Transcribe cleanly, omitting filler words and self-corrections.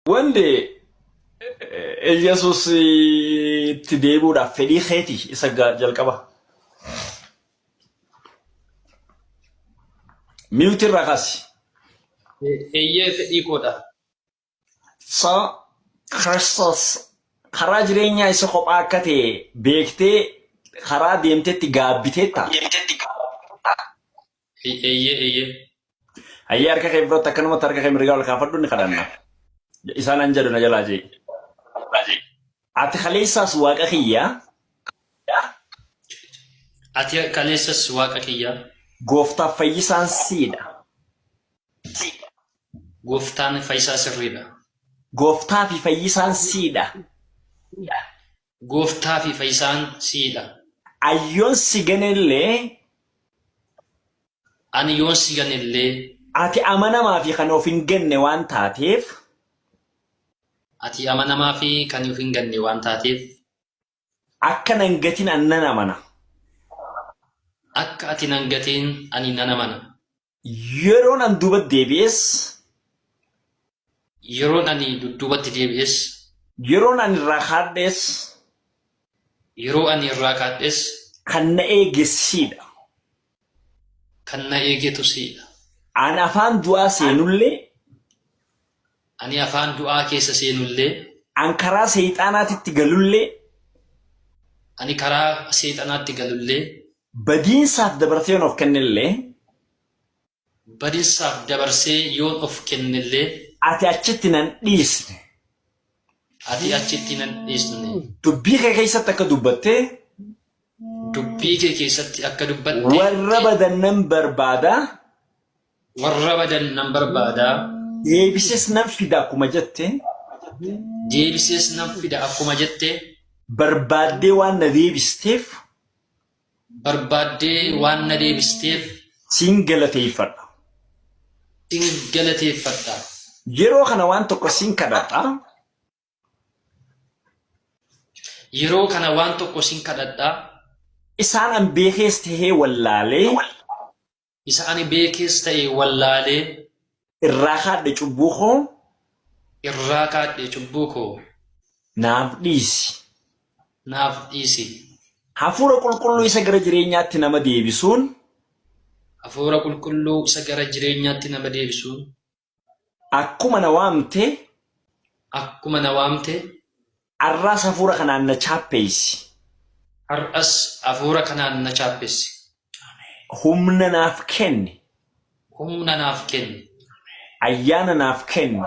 Wande Jesus tideebu da fedhi kheeti isa jalqaba. Mute rakasi. Eyyee fedhii koodha. Sa Christos karaa jireenyaa isa kophaa akka ta'e beektee karaa deemtetti gaabbiteetta. Eyyee. Ayyaa harka kee birootti akkanumatti harka kee mirgaa ol kaafadhu ni kadhanna. Isaan an jedhu na jalaa jee. Ati kaleessaas waaqa kiyyaa. Ati kaleessas waaqa kiyyaa. Gooftaaf fayyisaan siidha. Gooftaan fayyisaa sirriidha. Gooftaa fi fayyisaan siidha. Gooftaa fi fayyisaan siidha. Ayyoon si ganellee. Ani yoon si ganellee. Ati amanamaa fi kan of hin ganne waan taateef. Ati amanamaa fi kan of hin ganne waan taateef. Akka nan gatiin an nan amana. Akka ati nan gatiin ani nan amana. Yeroon an duuba deebi'es. Yeroon ani dudduubatti deebi'es. Yeroon an irraa kaadhes. Yeroo ani irraa kaadhes. Kan na eegessiidha. Kan na eegetu siidha. Ani afaan du'aa seenullee. Ani afaan du'aa keessa seenullee. An karaa seexaanaatitti galullee. Ani karaa seexanaatti galullee. Badiinsaaf dabarsee yoon of kennellee. Badiinsaaf dabarsee yoon of kennellee. Ati achitti nan dhiisne. Ati achitti nan dhiisne. Dubbii kee keessatti akka dubbattee. Dubbii kee keessatti akka dubbattee. Warra badan nan barbaada. Warra badan nan barbaada. Deebisees nan fida akkuma jette. Deebisees nan fida akkuma jette. Barbaaddee waan na deebisteef. Barbaaddee waan na deebisteef. Siin galateeffadha. Siin galateeffadha. Yeroo kana waan tokko siin kadhadha. Yeroo kana waan tokko siin kadhadha. Isaan an beekees tahee wallaalee. Isa ani beekees ta'e wallaalee. Irraa kaadhe cubbuu koo. Irraa kaadhe cubbuu koo. Naaf dhiisi. Naaf dhiisi. Hafuura qulqulluu isa gara jireenyaatti nama deebisuun. Hafuura qulqulluu isa gara jireenyaatti nama deebisuun. Akkuma na waamte. Akkuma na waamte. Har'aas hafuura kanaan na chaappeessi. Har'as hafuura kanaan na chaappeessi. Humna naaf kenni. Humna naaf kenni. Ayyaana naaf kenni.